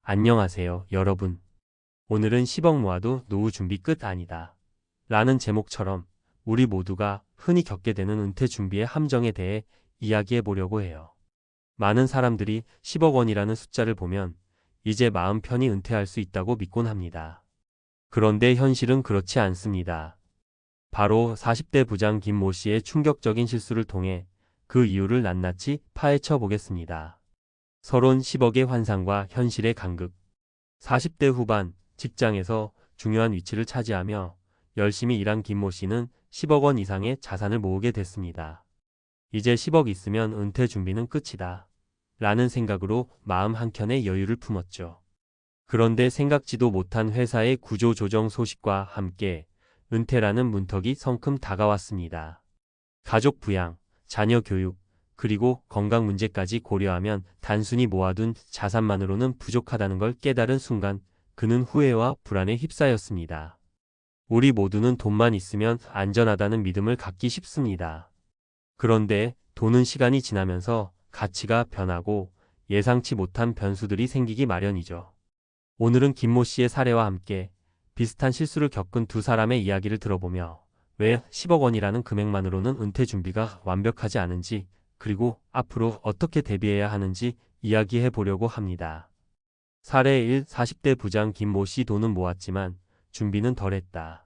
안녕하세요, 여러분. 오늘은 10억 모아도 노후 준비 끝 아니다. 라는 제목처럼 우리 모두가 흔히 겪게 되는 은퇴 준비의 함정에 대해 이야기해 보려고 해요. 많은 사람들이 10억 원이라는 숫자를 보면 이제 마음 편히 은퇴할 수 있다고 믿곤 합니다. 그런데 현실은 그렇지 않습니다. 바로 40대 부장 김모 씨의 충격적인 실수를 통해 그 이유를 낱낱이 파헤쳐 보겠습니다. 서론 10억의 환상과 현실의 간극. 40대 후반 직장에서 중요한 위치를 차지하며 열심히 일한 김모 씨는 10억 원 이상의 자산을 모으게 됐습니다. 이제 10억 있으면 은퇴 준비는 끝이다. 라는 생각으로 마음 한켠에 여유를 품었죠. 그런데 생각지도 못한 회사의 구조 조정 소식과 함께 은퇴라는 문턱이 성큼 다가왔습니다. 가족 부양, 자녀 교육, 그리고 건강 문제까지 고려하면 단순히 모아둔 자산만으로는 부족하다는 걸 깨달은 순간 그는 후회와 불안에 휩싸였습니다. 우리 모두는 돈만 있으면 안전하다는 믿음을 갖기 쉽습니다. 그런데 돈은 시간이 지나면서 가치가 변하고 예상치 못한 변수들이 생기기 마련이죠. 오늘은 김모 씨의 사례와 함께 비슷한 실수를 겪은 두 사람의 이야기를 들어보며 왜 10억 원이라는 금액만으로는 은퇴 준비가 완벽하지 않은지, 그리고 앞으로 어떻게 대비해야 하는지 이야기해 보려고 합니다. 사례 1. 40대 부장 김모 씨. 돈은 모았지만 준비는 덜했다.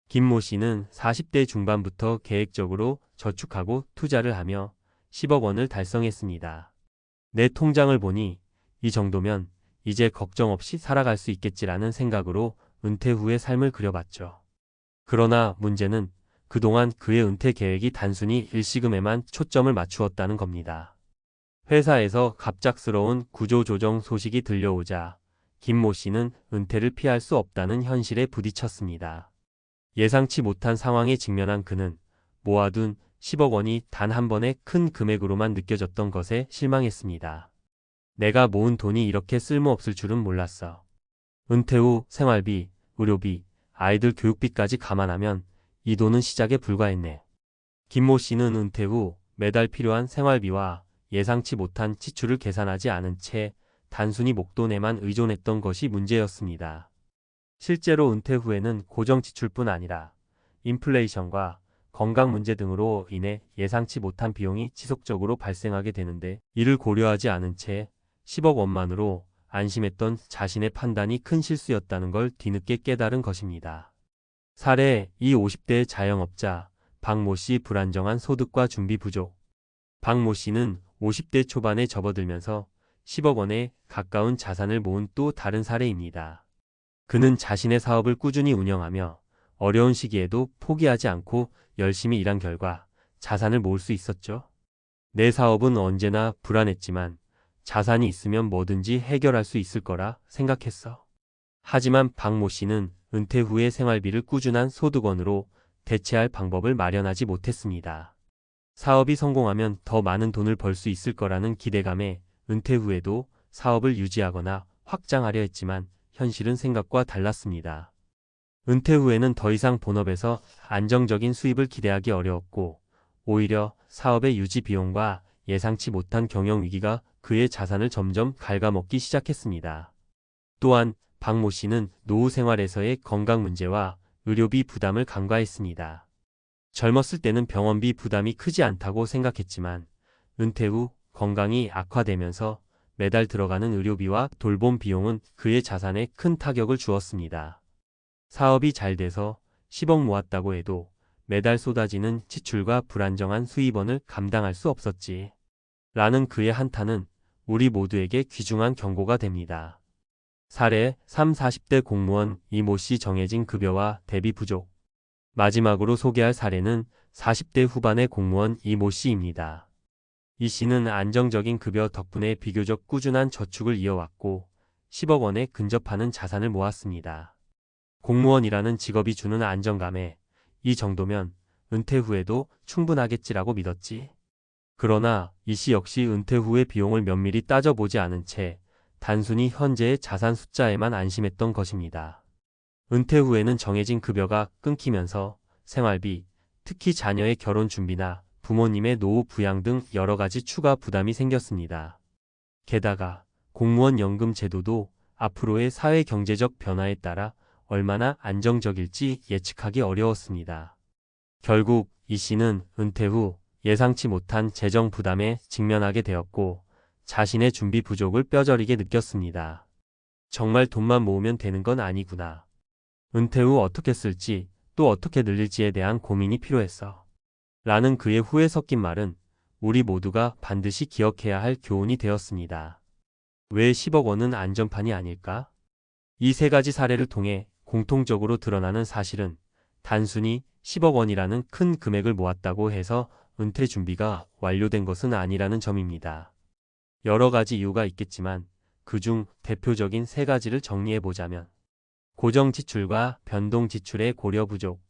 김모 씨는 40대 중반부터 계획적으로 저축하고 투자를 하며 10억 원을 달성했습니다. 내 통장을 보니 이 정도면 이제 걱정 없이 살아갈 수 있겠지라는 생각으로 은퇴 후의 삶을 그려봤죠. 그러나 문제는 그동안 그의 은퇴 계획이 단순히 일시금에만 초점을 맞추었다는 겁니다. 회사에서 갑작스러운 구조조정 소식이 들려오자 김모 씨는 은퇴를 피할 수 없다는 현실에 부딪혔습니다. 예상치 못한 상황에 직면한 그는 모아둔 10억 원이 단 한 번에 큰 금액으로만 느껴졌던 것에 실망했습니다. 내가 모은 돈이 이렇게 쓸모없을 줄은 몰랐어. 은퇴 후 생활비, 의료비, 아이들 교육비까지 감안하면 이 돈은 시작에 불과했네. 김모 씨는 은퇴 후 매달 필요한 생활비와 예상치 못한 지출을 계산하지 않은 채 단순히 목돈에만 의존했던 것이 문제였습니다. 실제로 은퇴 후에는 고정 지출뿐 아니라 인플레이션과 건강 문제 등으로 인해 예상치 못한 비용이 지속적으로 발생하게 되는데, 이를 고려하지 않은 채 10억 원만으로 안심했던 자신의 판단이 큰 실수였다는 걸 뒤늦게 깨달은 것입니다. 사례 2. 50대 자영업자 박모 씨. 불안정한 소득과 준비 부족. 박모 씨는 50대 초반에 접어들면서 10억 원에 가까운 자산을 모은 또 다른 사례입니다. 그는 자신의 사업을 꾸준히 운영하며 어려운 시기에도 포기하지 않고 열심히 일한 결과 자산을 모을 수 있었죠. 내 사업은 언제나 불안했지만 자산이 있으면 뭐든지 해결할 수 있을 거라 생각했어. 하지만 박모 씨는 은퇴 후의 생활비를 꾸준한 소득원으로 대체할 방법을 마련하지 못했습니다. 사업이 성공하면 더 많은 돈을 벌 수 있을 거라는 기대감에 은퇴 후에도 사업을 유지하거나 확장하려 했지만 현실은 생각과 달랐습니다. 은퇴 후에는 더 이상 본업에서 안정적인 수입을 기대하기 어려웠고, 오히려 사업의 유지 비용과 예상치 못한 경영 위기가 그의 자산을 점점 갉아먹기 시작했습니다. 또한 박모 씨는 노후 생활에서의 건강 문제와 의료비 부담을 간과했습니다. 젊었을 때는 병원비 부담이 크지 않다고 생각했지만 은퇴 후 건강이 악화되면서 매달 들어가는 의료비와 돌봄 비용은 그의 자산에 큰 타격을 주었습니다. 사업이 잘 돼서 10억 모았다고 해도 매달 쏟아지는 지출과 불안정한 수입원을 감당할 수 없었지. 라는 그의 한탄은 우리 모두에게 귀중한 경고가 됩니다. 사례 3. 40대 공무원 이모 씨. 정해진 급여와 대비 부족. 마지막으로 소개할 사례는 40대 후반의 공무원 이모 씨입니다. 이 씨는 안정적인 급여 덕분에 비교적 꾸준한 저축을 이어왔고 10억 원에 근접하는 자산을 모았습니다. 공무원이라는 직업이 주는 안정감에 이 정도면 은퇴 후에도 충분하겠지라고 믿었지. 그러나 이 씨 역시 은퇴 후의 비용을 면밀히 따져보지 않은 채 단순히 현재의 자산 숫자에만 안심했던 것입니다. 은퇴 후에는 정해진 급여가 끊기면서 생활비, 특히 자녀의 결혼 준비나 부모님의 노후 부양 등 여러 가지 추가 부담이 생겼습니다. 게다가 공무원 연금 제도도 앞으로의 사회 경제적 변화에 따라 얼마나 안정적일지 예측하기 어려웠습니다. 결국 이 씨는 은퇴 후 예상치 못한 재정 부담에 직면하게 되었고 자신의 준비 부족을 뼈저리게 느꼈습니다. 정말 돈만 모으면 되는 건 아니구나. 은퇴 후 어떻게 쓸지 또 어떻게 늘릴지에 대한 고민이 필요했어. 라는 그의 후에 섞인 말은 우리 모두가 반드시 기억해야 할 교훈이 되었습니다. 왜 10억 원은 안전판이 아닐까? 이 세 가지 사례를 통해 공통적으로 드러나는 사실은 단순히 10억 원이라는 큰 금액을 모았다고 해서 은퇴 준비가 완료된 것은 아니라는 점입니다. 여러 가지 이유가 있겠지만 그중 대표적인 세 가지를 정리해보자면 고정 지출과 변동 지출의 고려 부족,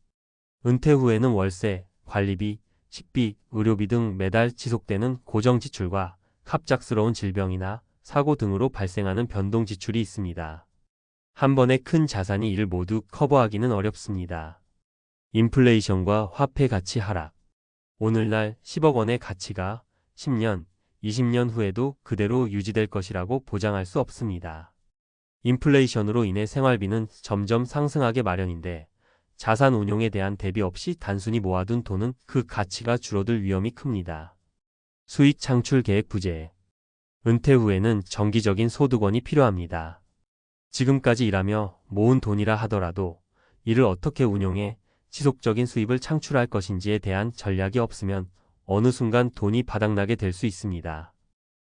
은퇴 후에는 월세, 관리비, 식비, 의료비 등 매달 지속되는 고정 지출과 갑작스러운 질병이나 사고 등으로 발생하는 변동 지출이 있습니다. 한 번에 큰 자산이 이를 모두 커버하기는 어렵습니다. 인플레이션과 화폐 가치 하락. 오늘날 10억 원의 가치가 10년, 20년 후에도 그대로 유지될 것이라고 보장할 수 없습니다. 인플레이션으로 인해 생활비는 점점 상승하게 마련인데 자산 운용에 대한 대비 없이 단순히 모아둔 돈은 그 가치가 줄어들 위험이 큽니다. 수익 창출 계획 부재. 은퇴 후에는 정기적인 소득원이 필요합니다. 지금까지 일하며 모은 돈이라 하더라도 이를 어떻게 운용해 지속적인 수입을 창출할 것인지에 대한 전략이 없으면 어느 순간 돈이 바닥나게 될 수 있습니다.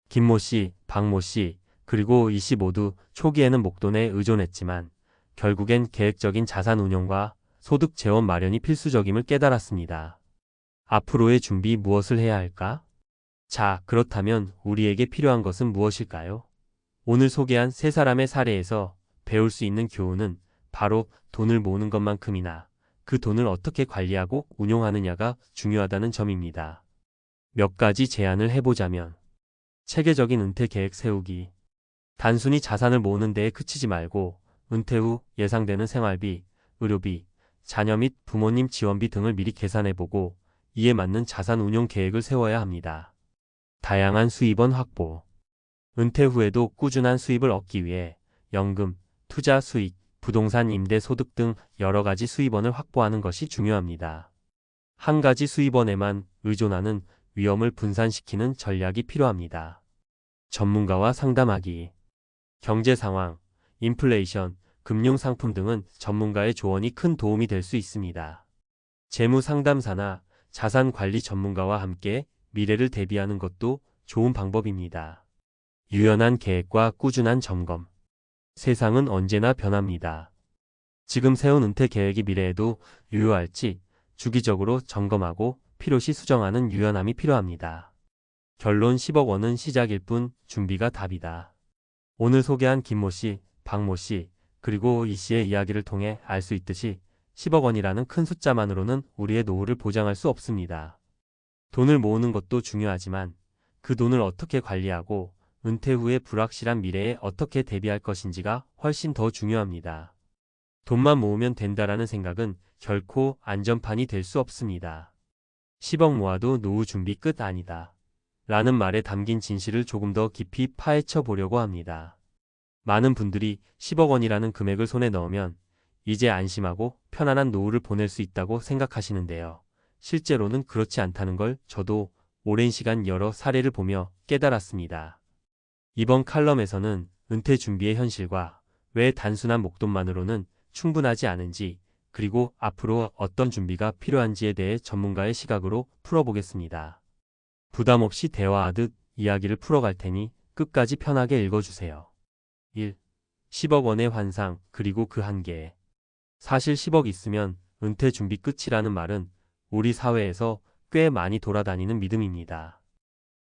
김모 씨, 박모 씨, 그리고 이 씨 모두 초기에는 목돈에 의존했지만 결국엔 계획적인 자산 운용과 소득 재원 마련이 필수적임을 깨달았습니다. 앞으로의 준비 무엇을 해야 할까? 자, 그렇다면 우리에게 필요한 것은 무엇일까요? 오늘 소개한 세 사람의 사례에서 배울 수 있는 교훈은 바로 돈을 모으는 것만큼이나 그 돈을 어떻게 관리하고 운용하느냐가 중요하다는 점입니다. 몇 가지 제안을 해보자면 체계적인 은퇴 계획 세우기. 단순히 자산을 모으는 데에 그치지 말고 은퇴 후 예상되는 생활비, 의료비, 자녀 및 부모님 지원비 등을 미리 계산해보고 이에 맞는 자산 운용 계획을 세워야 합니다. 다양한 수입원 확보. 은퇴 후에도 꾸준한 수입을 얻기 위해 연금, 투자 수익, 부동산 임대 소득 등 여러 가지 수입원을 확보하는 것이 중요합니다. 한 가지 수입원에만 의존하는 위험을 분산시키는 전략이 필요합니다. 전문가와 상담하기. 경제 상황, 인플레이션, 금융 상품 등은 전문가의 조언이 큰 도움이 될 수 있습니다. 재무 상담사나 자산 관리 전문가와 함께 미래를 대비하는 것도 좋은 방법입니다. 유연한 계획과 꾸준한 점검. 세상은 언제나 변합니다. 지금 세운 은퇴 계획이 미래에도 유효할지 주기적으로 점검하고 필요시 수정하는 유연함이 필요합니다. 결론 10억 원은 시작일 뿐 준비가 답이다. 오늘 소개한 김모 씨, 박모 씨, 그리고 이 씨의 이야기를 통해 알 수 있듯이 10억 원이라는 큰 숫자만으로는 우리의 노후를 보장할 수 없습니다. 돈을 모으는 것도 중요하지만 그 돈을 어떻게 관리하고 은퇴 후의 불확실한 미래에 어떻게 대비할 것인지가 훨씬 더 중요합니다. 돈만 모으면 된다라는 생각은 결코 안전판이 될 수 없습니다. 10억 모아도 노후 준비 끝 아니다. 라는 말에 담긴 진실을 조금 더 깊이 파헤쳐 보려고 합니다. 많은 분들이 10억 원이라는 금액을 손에 넣으면 이제 안심하고 편안한 노후를 보낼 수 있다고 생각하시는데요. 실제로는 그렇지 않다는 걸 저도 오랜 시간 여러 사례를 보며 깨달았습니다. 이번 칼럼에서는 은퇴 준비의 현실과 왜 단순한 목돈만으로는 충분하지 않은지 그리고 앞으로 어떤 준비가 필요한지에 대해 전문가의 시각으로 풀어보겠습니다. 부담 없이 대화하듯 이야기를 풀어갈 테니 끝까지 편하게 읽어주세요. 1. 10억 원의 환상 그리고 그 한계. 사실 10억 있으면 은퇴 준비 끝이라는 말은 우리 사회에서 꽤 많이 돌아다니는 믿음입니다.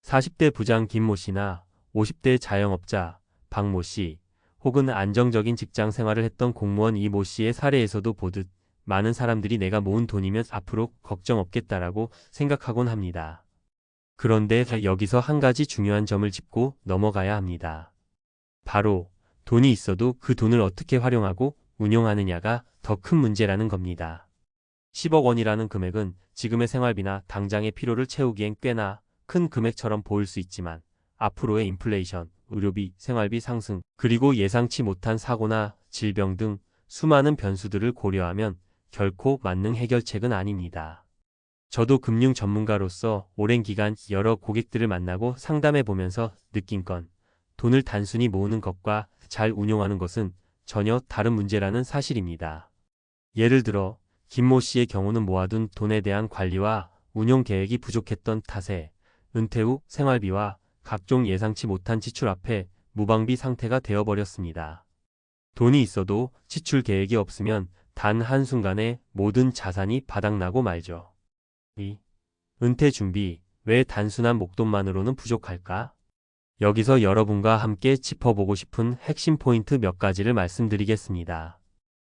40대 부장 김모 씨나 50대 자영업자 박모 씨 혹은 안정적인 직장 생활을 했던 공무원 이 모 씨의 사례에서도 보듯 많은 사람들이 내가 모은 돈이면 앞으로 걱정 없겠다라고 생각하곤 합니다. 그런데 여기서 한 가지 중요한 점을 짚고 넘어가야 합니다. 바로 돈이 있어도 그 돈을 어떻게 활용하고 운용하느냐가 더 큰 문제라는 겁니다. 10억 원이라는 금액은 지금의 생활비나 당장의 필요를 채우기엔 꽤나 큰 금액처럼 보일 수 있지만 앞으로의 인플레이션, 의료비, 생활비 상승, 그리고 예상치 못한 사고나 질병 등 수많은 변수들을 고려하면 결코 만능 해결책은 아닙니다. 저도 금융 전문가로서 오랜 기간 여러 고객들을 만나고 상담해 보면서 느낀 건 돈을 단순히 모으는 것과 잘 운용하는 것은 전혀 다른 문제라는 사실입니다. 예를 들어 김모 씨의 경우는 모아둔 돈에 대한 관리와 운용 계획이 부족했던 탓에 은퇴 후 생활비와 각종 예상치 못한 지출 앞에 무방비 상태가 되어버렸습니다. 돈이 있어도 지출 계획이 없으면 단 한순간에 모든 자산이 바닥나고 말죠. 2. 은퇴 준비, 왜 단순한 목돈만으로는 부족할까? 여기서 여러분과 함께 짚어보고 싶은 핵심 포인트 몇 가지를 말씀드리겠습니다.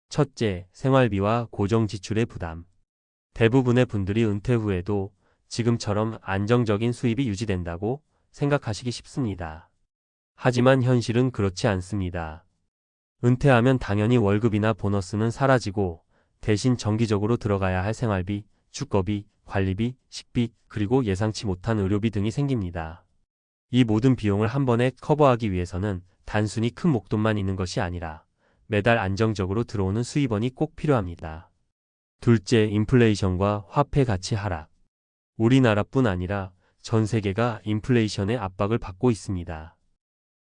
첫째, 생활비와 고정 지출의 부담. 대부분의 분들이 은퇴 후에도 지금처럼 안정적인 수입이 유지된다고 생각하시기 쉽습니다. 하지만 현실은 그렇지 않습니다. 은퇴하면 당연히 월급이나 보너스는 사라지고 대신 정기적으로 들어가야 할 생활비, 주거비, 관리비, 식비, 그리고 예상치 못한 의료비 등이 생깁니다. 이 모든 비용을 한 번에 커버하기 위해서는 단순히 큰 목돈만 있는 것이 아니라 매달 안정적으로 들어오는 수입원이 꼭 필요합니다. 둘째, 인플레이션과 화폐 가치 하락. 우리나라뿐 아니라 전 세계가 인플레이션의 압박을 받고 있습니다.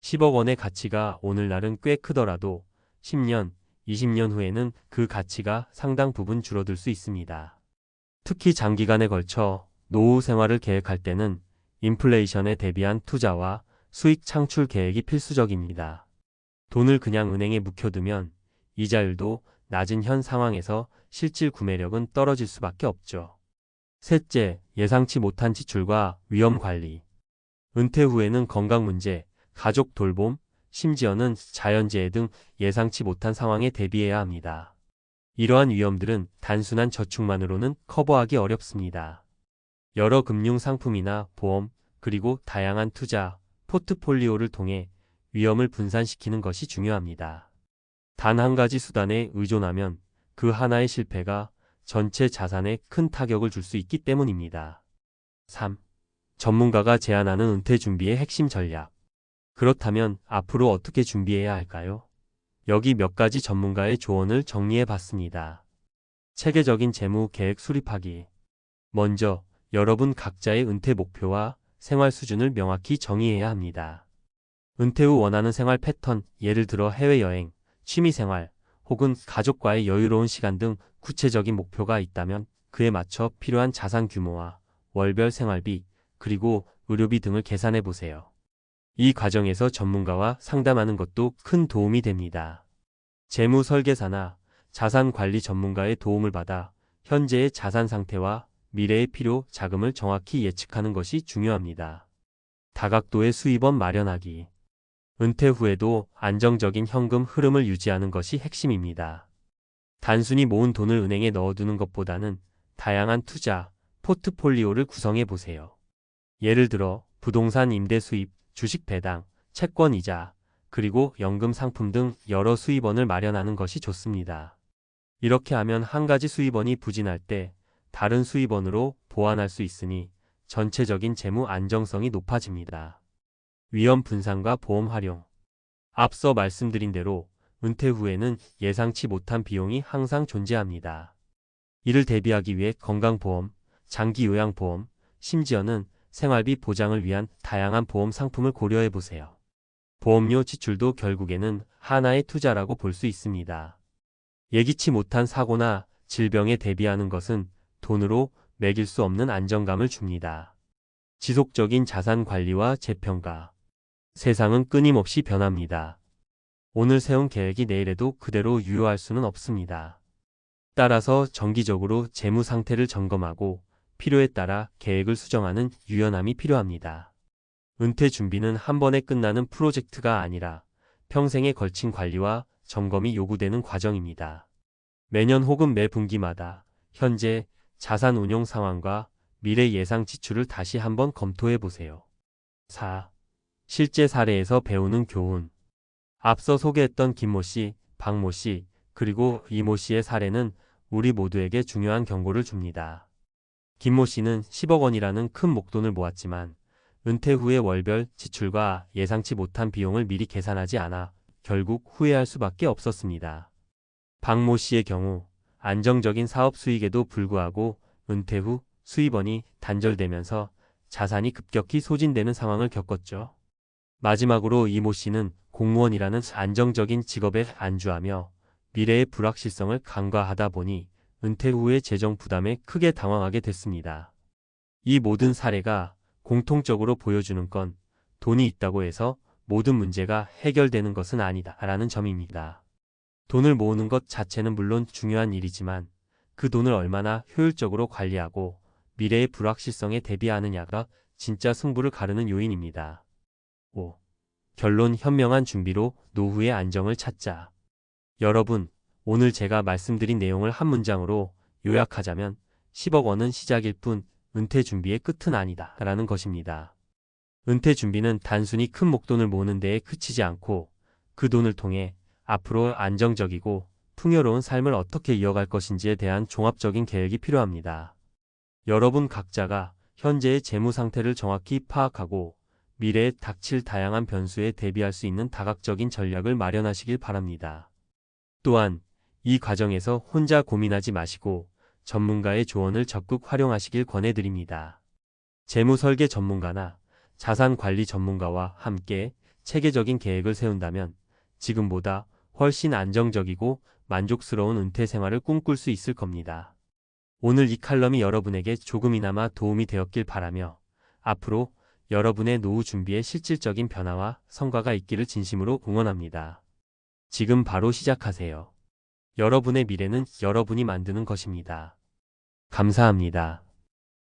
10억 원의 가치가 오늘날은 꽤 크더라도 10년, 20년 후에는 그 가치가 상당 부분 줄어들 수 있습니다. 특히 장기간에 걸쳐 노후 생활을 계획할 때는 인플레이션에 대비한 투자와 수익 창출 계획이 필수적입니다. 돈을 그냥 은행에 묵혀두면 이자율도 낮은 현 상황에서 실질 구매력은 떨어질 수밖에 없죠. 셋째, 예상치 못한 지출과 위험 관리. 은퇴 후에는 건강 문제, 가족 돌봄, 심지어는 자연재해 등 예상치 못한 상황에 대비해야 합니다. 이러한 위험들은 단순한 저축만으로는 커버하기 어렵습니다. 여러 금융 상품이나 보험, 그리고 다양한 투자, 포트폴리오를 통해 위험을 분산시키는 것이 중요합니다. 단 한 가지 수단에 의존하면 그 하나의 실패가 전체 자산에 큰 타격을 줄 수 있기 때문입니다. 3. 전문가가 제안하는 은퇴 준비의 핵심 전략. 그렇다면 앞으로 어떻게 준비해야 할까요? 여기 몇 가지 전문가의 조언을 정리해 봤습니다. 체계적인 재무 계획 수립하기. 먼저 여러분 각자의 은퇴 목표와 생활 수준을 명확히 정의해야 합니다. 은퇴 후 원하는 생활 패턴, 예를 들어 해외여행, 취미생활, 혹은 가족과의 여유로운 시간 등 구체적인 목표가 있다면 그에 맞춰 필요한 자산 규모와 월별 생활비, 그리고 의료비 등을 계산해 보세요. 이 과정에서 전문가와 상담하는 것도 큰 도움이 됩니다. 재무 설계사나 자산 관리 전문가의 도움을 받아 현재의 자산 상태와 미래의 필요 자금을 정확히 예측하는 것이 중요합니다. 다각도의 수입원 마련하기. 은퇴 후에도 안정적인 현금 흐름을 유지하는 것이 핵심입니다. 단순히 모은 돈을 은행에 넣어두는 것보다는 다양한 투자, 포트폴리오를 구성해 보세요. 예를 들어 부동산 임대 수입, 주식 배당, 채권 이자, 그리고 연금 상품 등 여러 수입원을 마련하는 것이 좋습니다. 이렇게 하면 한 가지 수입원이 부진할 때 다른 수입원으로 보완할 수 있으니 전체적인 재무 안정성이 높아집니다. 위험 분산과 보험 활용. 앞서 말씀드린 대로 은퇴 후에는 예상치 못한 비용이 항상 존재합니다. 이를 대비하기 위해 건강보험, 장기요양보험, 심지어는 생활비 보장을 위한 다양한 보험 상품을 고려해 보세요. 보험료 지출도 결국에는 하나의 투자라고 볼 수 있습니다. 예기치 못한 사고나 질병에 대비하는 것은 돈으로 매길 수 없는 안정감을 줍니다. 지속적인 자산 관리와 재평가. 세상은 끊임없이 변합니다. 오늘 세운 계획이 내일에도 그대로 유효할 수는 없습니다. 따라서 정기적으로 재무 상태를 점검하고 필요에 따라 계획을 수정하는 유연함이 필요합니다. 은퇴 준비는 한 번에 끝나는 프로젝트가 아니라 평생에 걸친 관리와 점검이 요구되는 과정입니다. 매년 혹은 매 분기마다 현재 자산 운용 상황과 미래 예상 지출을 다시 한번 검토해 보세요. 4. 실제 사례에서 배우는 교훈. 앞서 소개했던 김모 씨, 박모 씨, 그리고 이모 씨의 사례는 우리 모두에게 중요한 경고를 줍니다. 김모 씨는 10억 원이라는 큰 목돈을 모았지만 은퇴 후의 월별 지출과 예상치 못한 비용을 미리 계산하지 않아 결국 후회할 수밖에 없었습니다. 박모 씨의 경우 안정적인 사업 수익에도 불구하고 은퇴 후 수입원이 단절되면서 자산이 급격히 소진되는 상황을 겪었죠. 마지막으로 이모 씨는 공무원이라는 안정적인 직업에 안주하며 미래의 불확실성을 간과하다 보니 은퇴 후의 재정 부담에 크게 당황하게 됐습니다. 이 모든 사례가 공통적으로 보여주는 건 돈이 있다고 해서 모든 문제가 해결되는 것은 아니다라는 점입니다. 돈을 모으는 것 자체는 물론 중요한 일이지만 그 돈을 얼마나 효율적으로 관리하고 미래의 불확실성에 대비하느냐가 진짜 승부를 가르는 요인입니다. 5. 결론 현명한 준비로 노후의 안정을 찾자. 여러분, 오늘 제가 말씀드린 내용을 한 문장으로 요약하자면 10억 원은 시작일 뿐 은퇴 준비의 끝은 아니다 라는 것입니다. 은퇴 준비는 단순히 큰 목돈을 모으는 데에 그치지 않고 그 돈을 통해 앞으로 안정적이고 풍요로운 삶을 어떻게 이어갈 것인지에 대한 종합적인 계획이 필요합니다. 여러분 각자가 현재의 재무 상태를 정확히 파악하고 미래에 닥칠 다양한 변수에 대비할 수 있는 다각적인 전략을 마련하시길 바랍니다. 또한 이 과정에서 혼자 고민하지 마시고 전문가의 조언을 적극 활용하시길 권해드립니다. 재무 설계 전문가나 자산 관리 전문가와 함께 체계적인 계획을 세운다면 지금보다 훨씬 안정적이고 만족스러운 은퇴 생활을 꿈꿀 수 있을 겁니다. 오늘 이 칼럼이 여러분에게 조금이나마 도움이 되었길 바라며 앞으로 여러분의 노후 준비에 실질적인 변화와 성과가 있기를 진심으로 응원합니다. 지금 바로 시작하세요. 여러분의 미래는 여러분이 만드는 것입니다. 감사합니다.